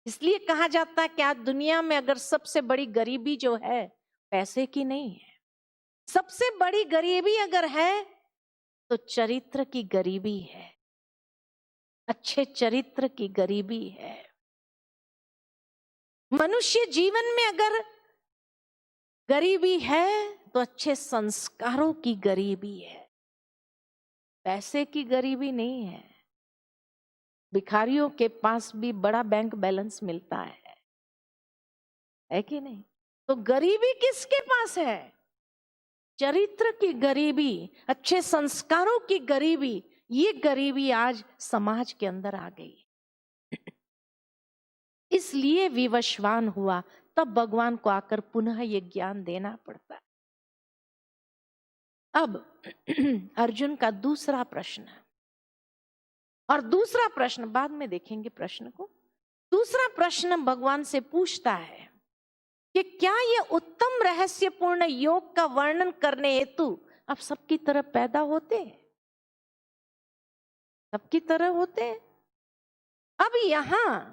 इसलिए कहा जाता है कि आज दुनिया में अगर सबसे बड़ी गरीबी जो है पैसे की नहीं है, सबसे बड़ी गरीबी अगर है तो चरित्र की गरीबी है, अच्छे चरित्र की गरीबी है। मनुष्य जीवन में अगर गरीबी है तो अच्छे संस्कारों की गरीबी है, पैसे की गरीबी नहीं है। भिखारियों के पास भी बड़ा बैंक बैलेंस मिलता है कि नहीं? तो गरीबी किसके पास है? चरित्र की गरीबी, अच्छे संस्कारों की गरीबी। ये गरीबी आज समाज के अंदर आ गई, इसलिए विवशवान हुआ। तब भगवान को आकर पुनः ये ज्ञान देना पड़ता है। अब अर्जुन का दूसरा प्रश्न है, और दूसरा प्रश्न बाद में देखेंगे प्रश्न को। दूसरा प्रश्न भगवान से पूछता है कि क्या यह उत्तम रहस्यपूर्ण योग का वर्णन करने हेतु आप सबकी तरह पैदा होते हैं? सबकी तरह होते हैं। अब यहां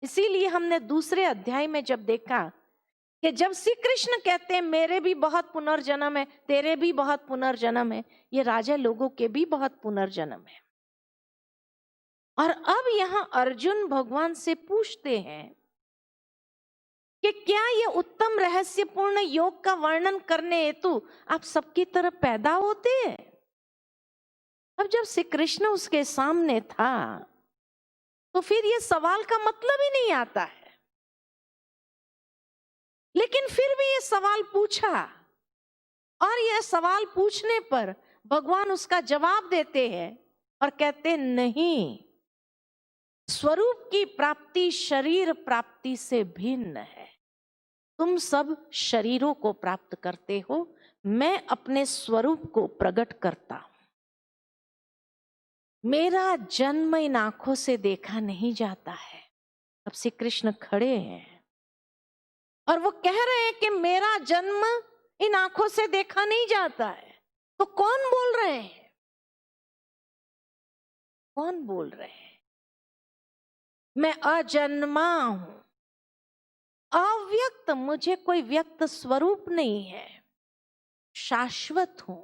इसीलिए हमने दूसरे अध्याय में जब देखा कि जब श्री कृष्ण कहते हैं मेरे भी बहुत पुनर्जन्म है, तेरे भी बहुत पुनर्जन्म है, ये राजा लोगों के भी बहुत पुनर्जन्म है। और अब यहां अर्जुन भगवान से पूछते हैं कि क्या ये उत्तम रहस्यपूर्ण योग का वर्णन करने हेतु आप सबकी तरह पैदा होते हैं? अब जब श्री कृष्ण उसके सामने था तो फिर ये सवाल का मतलब ही नहीं आता है, लेकिन फिर भी ये सवाल पूछा, और यह सवाल पूछने पर भगवान उसका जवाब देते हैं और कहते हैं नहीं, स्वरूप की प्राप्ति शरीर प्राप्ति से भिन्न है। तुम सब शरीरों को प्राप्त करते हो, मैं अपने स्वरूप को प्रकट करता हूं। मेरा जन्म इन आंखों से देखा नहीं जाता है। अब श्री कृष्ण खड़े हैं और वो कह रहे हैं कि मेरा जन्म इन आंखों से देखा नहीं जाता है। तो कौन बोल रहे हैं? कौन बोल रहे हैं? मैं अजन्मा हूं, अव्यक्त, मुझे कोई व्यक्त स्वरूप नहीं है, शाश्वत हूं,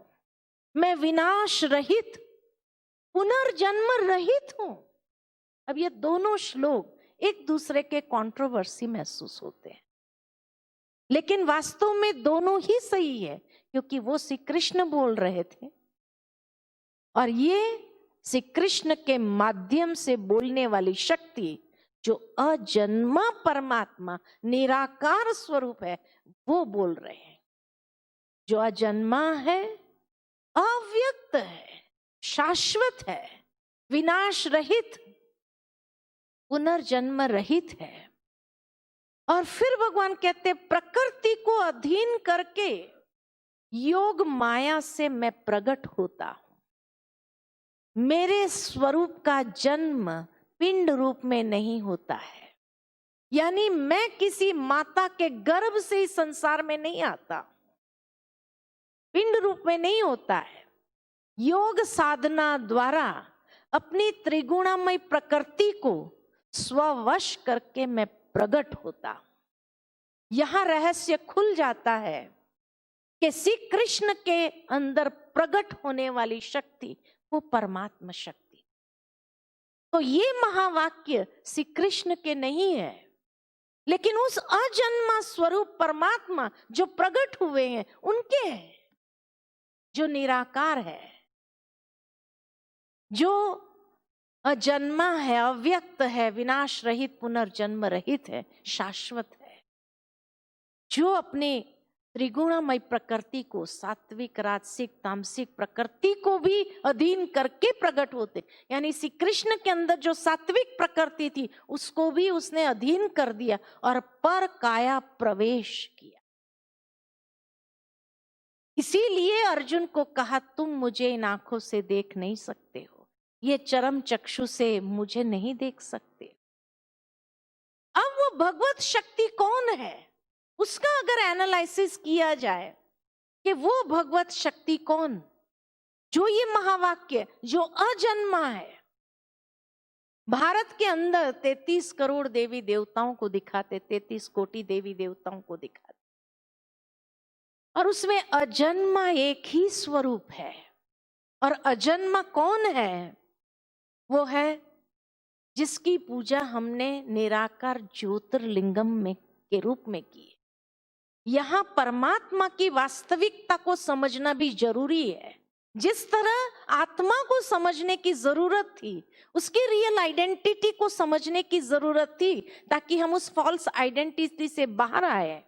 मैं विनाश रहित, पुनर्जन्म रहित हूं। अब ये दोनों श्लोक एक दूसरे के कंट्रोवर्सी महसूस होते हैं, लेकिन वास्तव में दोनों ही सही है, क्योंकि वो श्री कृष्ण बोल रहे थे और ये श्री कृष्ण के माध्यम से बोलने वाली शक्ति जो अजन्मा परमात्मा निराकार स्वरूप है वो बोल रहे हैं। जो अजन्मा है, अव्यक्त है, शाश्वत है, विनाश रहित, पुनर्जन्म रहित है। और फिर भगवान कहते प्रकृति को अधीन करके योग माया से मैं प्रकट होता हूं। मेरे स्वरूप का जन्म पिंड रूप में नहीं होता है, यानी मैं किसी माता के गर्भ से इस संसार में नहीं आता, पिंड रूप में नहीं होता है। योग साधना द्वारा अपनी त्रिगुणामय प्रकृति को स्ववश करके मैं प्रकट होता हूं। यहां रहस्य खुल जाता है कि श्री कृष्ण के अंदर प्रकट होने वाली शक्ति वो परमात्मा शक्ति। तो ये महावाक्य श्री कृष्ण के नहीं है, लेकिन उस अजन्मा स्वरूप परमात्मा जो प्रकट हुए हैं उनके है, जो निराकार है, जो अजन्मा है, अव्यक्त है, विनाश रहित, पुनर्जन्म रहित है, शाश्वत है, जो अपने त्रिगुणामय प्रकृति को, सात्विक राजसिक तामसिक प्रकृति को भी अधीन करके प्रकट होते। यानी श्री कृष्ण के अंदर जो सात्विक प्रकृति थी उसको भी उसने अधीन कर दिया और पर काया प्रवेश किया। इसीलिए अर्जुन को कहा तुम मुझे इन आंखों से देख नहीं सकते हो, ये चरम चक्षु से मुझे नहीं देख सकते। अब वो भगवत शक्ति कौन है उसका अगर एनालिसिस किया जाए कि वो भगवत शक्ति कौन, जो ये महावाक्य जो अजन्मा है, भारत के अंदर 33 करोड़ देवी देवताओं को दिखाते, 33 कोटि देवी देवताओं को दिखाते, और उसमें अजन्मा एक ही स्वरूप है। और अजन्मा कौन है? वो है जिसकी पूजा हमने निराकार ज्योतिर्लिंगम में के रूप में की। यहाँ परमात्मा की वास्तविकता को समझना भी जरूरी है। जिस तरह आत्मा को समझने की जरूरत थी, उसकी रियल आइडेंटिटी को समझने की जरूरत थी, ताकि हम उस फॉल्स आइडेंटिटी से बाहर आए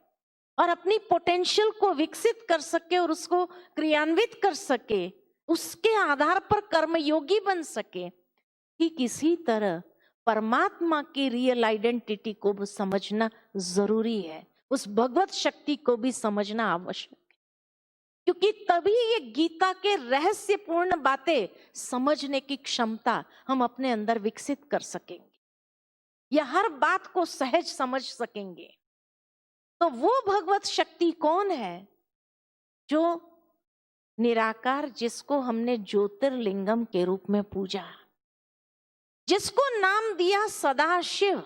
और अपनी पोटेंशियल को विकसित कर सके और उसको क्रियान्वित कर सके, उसके आधार पर कर्मयोगी बन सके। ठीक इसी तरह परमात्मा की रियल आइडेंटिटी को भी समझना जरूरी है, उस भगवत शक्ति को भी समझना आवश्यक है, क्योंकि तभी ये गीता के रहस्यपूर्ण बातें समझने की क्षमता हम अपने अंदर विकसित कर सकेंगे, या हर बात को सहज समझ सकेंगे। तो वो भगवत शक्ति कौन है? जो निराकार, जिसको हमने ज्योतिर्लिंगम के रूप में पूजा, जिसको नाम दिया सदाशिव,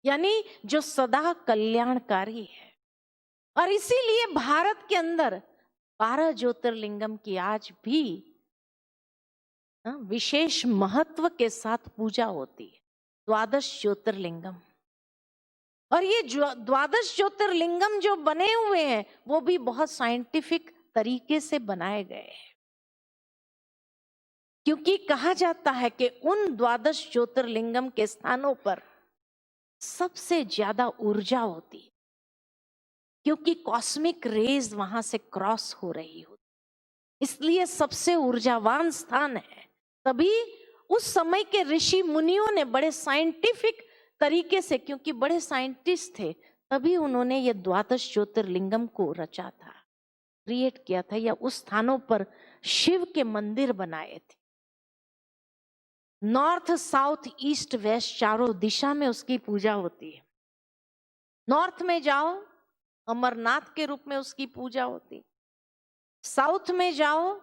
यानी जो सदा कल्याणकारी है। और इसीलिए भारत के अंदर 12 ज्योतिर्लिंगम की आज भी विशेष महत्व के साथ पूजा होती है, 12 ज्योतिर्लिंगम। और ये 12 ज्योतिर्लिंगम जो बने हुए हैं वो भी बहुत साइंटिफिक तरीके से बनाए गए हैं, क्योंकि कहा जाता है कि उन 12 ज्योतिर्लिंगम के स्थानों पर सबसे ज्यादा ऊर्जा होती है, क्योंकि कॉस्मिक रेज वहां से क्रॉस हो रही होती, इसलिए सबसे ऊर्जावान स्थान है। तभी उस समय के ऋषि मुनियों ने बड़े साइंटिफिक तरीके से, क्योंकि बड़े साइंटिस्ट थे, तभी उन्होंने ये 12 ज्योतिर्लिंगम को रचा था, क्रिएट किया था, या उस स्थानों पर शिव के मंदिर बनाए थे। नॉर्थ, साउथ, ईस्ट, वेस्ट, चारों दिशा में उसकी पूजा होती है। नॉर्थ में जाओ, अमरनाथ के रूप में उसकी पूजा होती है। साउथ में जाओ,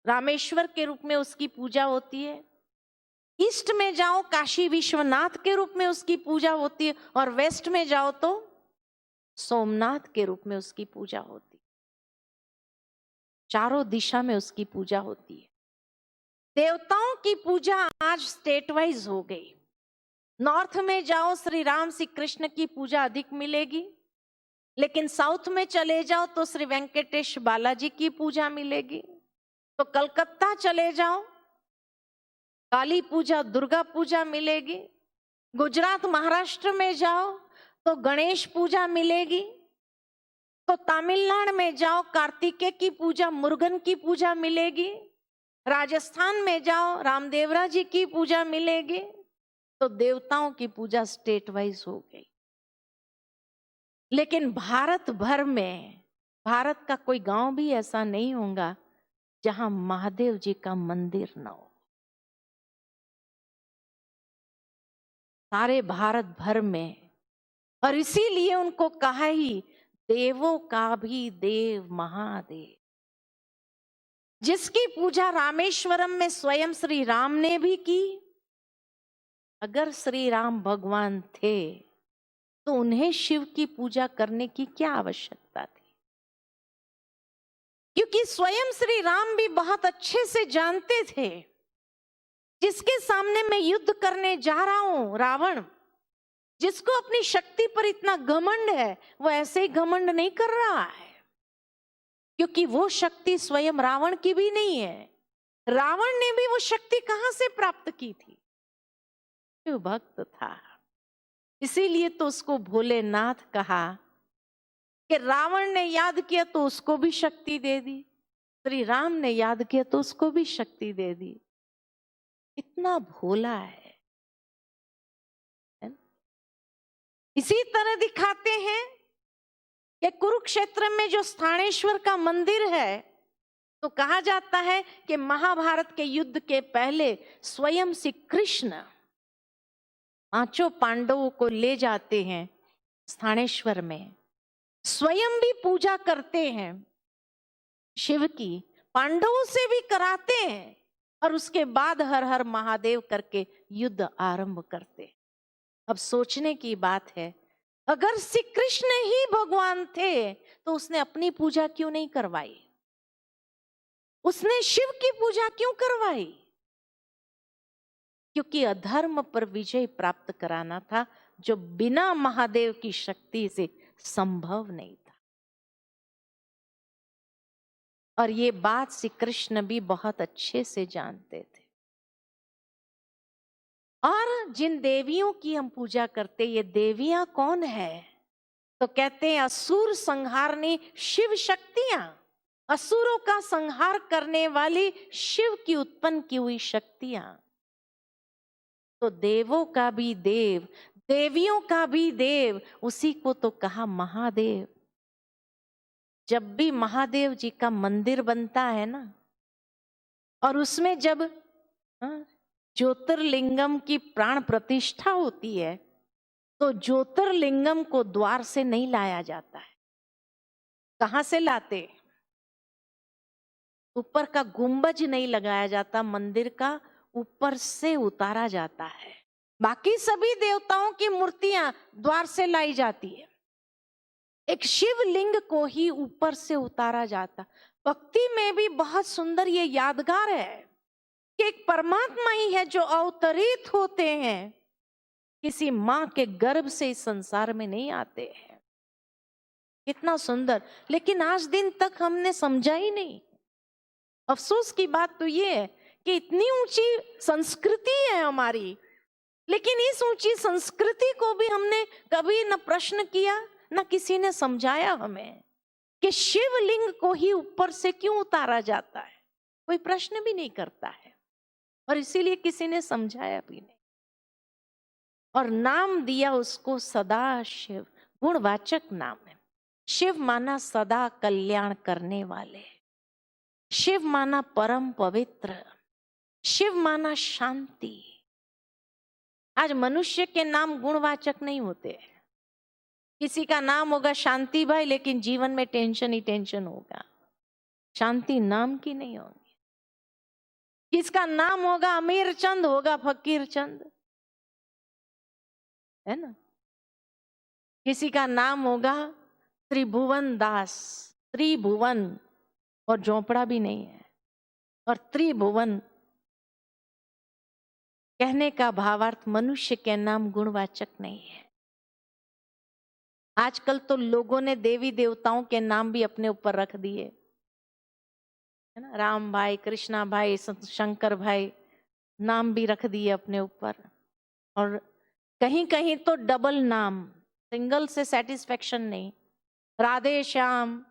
रामेश्वर के रूप में उसकी पूजा होती है। ईस्ट में जाओ, काशी विश्वनाथ के रूप में उसकी पूजा होती है। और वेस्ट में जाओ तो सोमनाथ के रूप में उसकी पूजा होती है। चारों दिशा में उसकी पूजा होती है। देवताओं की पूजा आज स्टेट वाइज हो गई। नॉर्थ में जाओ, श्री राम श्री कृष्ण की पूजा अधिक मिलेगी, लेकिन साउथ में चले जाओ तो श्री वेंकटेश बालाजी की पूजा मिलेगी। तो कलकत्ता चले जाओ, काली पूजा, दुर्गा पूजा मिलेगी। गुजरात, महाराष्ट्र में जाओ तो गणेश पूजा मिलेगी। तो तमिलनाडु में जाओ, कार्तिकेय की पूजा, मुरुगन की पूजा मिलेगी। राजस्थान में जाओ, रामदेवरा जी की पूजा मिलेगी। तो देवताओं की पूजा स्टेट वाइज हो गई। लेकिन भारत भर में, भारत का कोई गांव भी ऐसा नहीं होगा जहां महादेव जी का मंदिर न हो। सारे भारत भर में। और इसीलिए उनको कहा ही देवों का भी देव महादेव, जिसकी पूजा रामेश्वरम में स्वयं श्री राम ने भी की। अगर श्री राम भगवान थे तो उन्हें शिव की पूजा करने की क्या आवश्यकता थी? क्योंकि स्वयं श्री राम भी बहुत अच्छे से जानते थे, जिसके सामने मैं युद्ध करने जा रहा हूं, रावण, जिसको अपनी शक्ति पर इतना घमंड है, वो ऐसे ही घमंड नहीं कर रहा है, क्योंकि वो शक्ति स्वयं रावण की भी नहीं है। रावण ने भी वो शक्ति कहां से प्राप्त की थी? शिव भक्त था। इसीलिए तो उसको भोलेनाथ कहा कि रावण ने याद किया तो उसको भी शक्ति दे दी, श्री राम ने याद किया तो उसको भी शक्ति दे दी। इतना भोला है। इसी तरह दिखाते हैं कि कुरुक्षेत्र में जो स्थानेश्वर का मंदिर है, तो कहा जाता है कि महाभारत के युद्ध के पहले स्वयं श्री कृष्ण 5 पांडवों को ले जाते हैं स्थानेश्वर में, स्वयं भी पूजा करते हैं शिव की, पांडवों से भी कराते हैं, और उसके बाद हर हर महादेव करके युद्ध आरंभ करते। अब सोचने की बात है, अगर श्री कृष्ण ही भगवान थे तो उसने अपनी पूजा क्यों नहीं करवाई? उसने शिव की पूजा क्यों करवाई? क्योंकि अधर्म पर विजय प्राप्त कराना था, जो बिना महादेव की शक्ति से संभव नहीं था। और ये बात श्री कृष्ण भी बहुत अच्छे से जानते थे। और जिन देवियों की हम पूजा करते, ये देवियां कौन है? तो कहते हैं असुर संहारनी शिव शक्तियां, असुरों का संहार करने वाली शिव की उत्पन्न की हुई शक्तियां। तो देवों का भी देव, देवियों का भी देव, उसी को तो कहा महादेव। जब भी महादेव जी का मंदिर बनता है ना, और उसमें जब ज्योतिर्लिंगम की प्राण प्रतिष्ठा होती है, तो ज्योतिर्लिंगम को द्वार से नहीं लाया जाता है। कहां से लाते? ऊपर का गुंबज नहीं लगाया जाता, मंदिर का ऊपर से उतारा जाता है। बाकी सभी देवताओं की मूर्तियां द्वार से लाई जाती है, एक शिवलिंग को ही ऊपर से उतारा जाता। भक्ति में भी बहुत सुंदर ये यादगार है कि एक परमात्मा ही है जो अवतरित होते हैं, किसी मां के गर्भ से इस संसार में नहीं आते हैं। कितना सुंदर, लेकिन आज दिन तक हमने समझा ही नहीं। अफसोस की बात तो ये है कि इतनी ऊंची संस्कृति है हमारी, लेकिन इस ऊंची संस्कृति को भी हमने कभी न प्रश्न किया, न किसी ने समझाया हमें कि शिवलिंग को ही ऊपर से क्यों उतारा जाता है। कोई प्रश्न भी नहीं करता है, और इसीलिए किसी ने समझाया भी नहीं। और नाम दिया उसको सदा शिव, गुणवाचक नाम है। शिव माना सदा कल्याण करने वाले, शिव माना परम पवित्र, शिव माना शांति। आज मनुष्य के नाम गुणवाचक नहीं होते। किसी का नाम होगा शांति भाई, लेकिन जीवन में टेंशन ही टेंशन होगा, शांति नाम की नहीं होगी। किसका नाम होगा अमीर चंद, होगा फकीर चंद, है ना। किसी का नाम होगा त्रिभुवन दास, त्रिभुवन, और झोपड़ा भी नहीं है, और त्रिभुवन कहने का भावार्थ मनुष्य के नाम गुणवाचक नहीं है। आजकल तो लोगों ने देवी देवताओं के नाम भी अपने ऊपर रख दिए, है ना। राम भाई, कृष्णा भाई, शंकर भाई, नाम भी रख दिए अपने ऊपर। और कहीं कहीं तो डबल नाम, सिंगल से सेटिस्फेक्शन नहीं, राधे श्याम,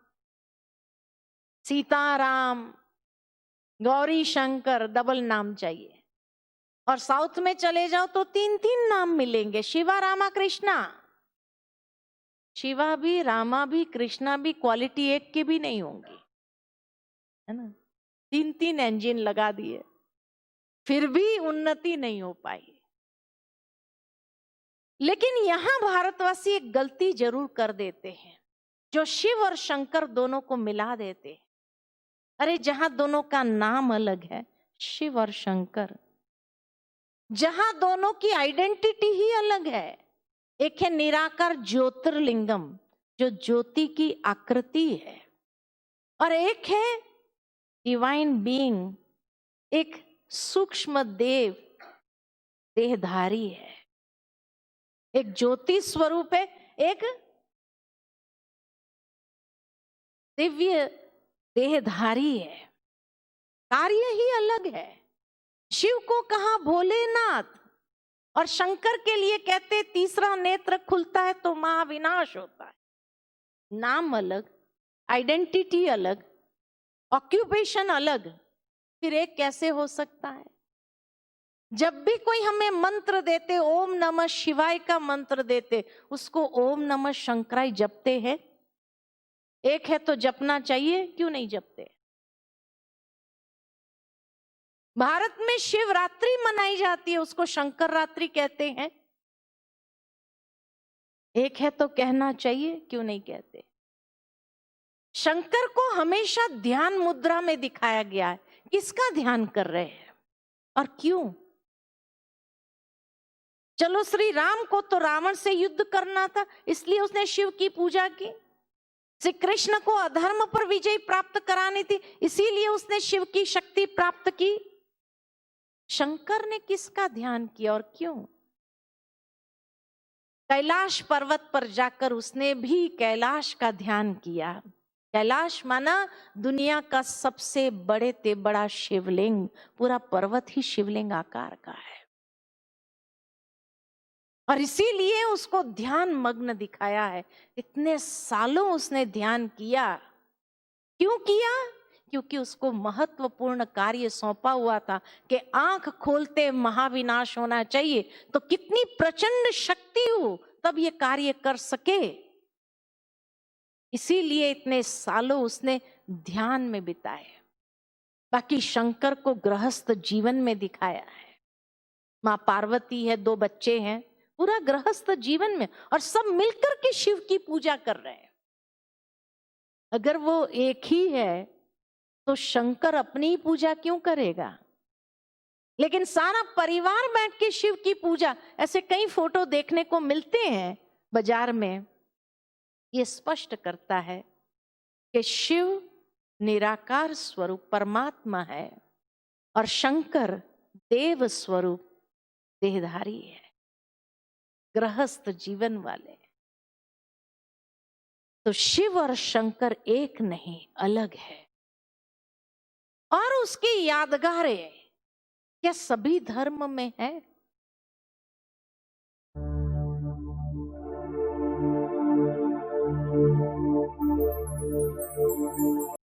सीताराम, गौरी शंकर, डबल नाम चाहिए। और साउथ में चले जाओ तो तीन तीन नाम मिलेंगे, शिवा रामा कृष्णा। शिवा भी, रामा भी, कृष्णा भी क्वालिटी एक की भी नहीं होंगी, है ना। तीन तीन इंजन लगा दिए, फिर भी उन्नति नहीं हो पाई। लेकिन यहां भारतवासी एक गलती जरूर कर देते हैं, जो शिव और शंकर दोनों को मिला देते हैं। अरे जहां दोनों का नाम अलग है, शिव और शंकर, जहां दोनों की आइडेंटिटी ही अलग है, एक है निराकार ज्योतिर्लिंगम जो ज्योति की आकृति है, और एक है डिवाइन बीइंग, एक सूक्ष्म देव देहधारी है। एक ज्योति स्वरूप है, एक दिव्य देहधारी है, कार्य ही अलग है। शिव को कहा भोलेनाथ, और शंकर के लिए कहते तीसरा नेत्र खुलता है तो महाविनाश होता है। नाम अलग, आइडेंटिटी अलग, ऑक्यूपेशन अलग, फिर एक कैसे हो सकता है? जब भी कोई हमें मंत्र देते, ओम नमः शिवाय का मंत्र देते, उसको ओम नमः शंकराय जपते हैं। एक है तो जपना चाहिए, क्यों नहीं जपते? भारत में शिवरात्रि मनाई जाती है, उसको शंकर रात्रि कहते हैं। एक है तो कहना चाहिए, क्यों नहीं कहते? शंकर को हमेशा ध्यान मुद्रा में दिखाया गया है। किसका ध्यान कर रहे हैं और क्यों? चलो, श्री राम को तो रावण से युद्ध करना था, इसलिए उसने शिव की पूजा की। श्री कृष्ण को अधर्म पर विजय प्राप्त करानी थी, इसीलिए उसने शिव की शक्ति प्राप्त की। शंकर ने किसका ध्यान किया और क्यों? कैलाश पर्वत पर जाकर उसने भी कैलाश का ध्यान किया। कैलाश माना दुनिया का सबसे बड़े से बड़ा शिवलिंग, पूरा पर्वत ही शिवलिंग आकार का है, और इसीलिए उसको ध्यान मग्न दिखाया है। इतने सालों उसने ध्यान किया। क्यों किया? क्योंकि उसको महत्वपूर्ण कार्य सौंपा हुआ था कि आंख खोलते महाविनाश होना चाहिए, तो कितनी प्रचंड शक्ति हो तब ये कार्य कर सके। इसीलिए इतने सालों उसने ध्यान में बिताए। बाकी शंकर को गृहस्थ जीवन में दिखाया है। माँ पार्वती है, 2 बच्चे हैं, पूरा गृहस्थ जीवन में, और सब मिलकर के शिव की पूजा कर रहे हैं। अगर वो एक ही है तो शंकर अपनी पूजा क्यों करेगा? लेकिन सारा परिवार बैठ के शिव की पूजा, ऐसे कई फोटो देखने को मिलते हैं बाजार में। ये स्पष्ट करता है कि शिव निराकार स्वरूप परमात्मा है और शंकर देव स्वरूप देहधारी है, गृहस्थ जीवन वाले। तो शिव और शंकर एक नहीं, अलग है। और उसकी यादगारें क्या सभी धर्म में है?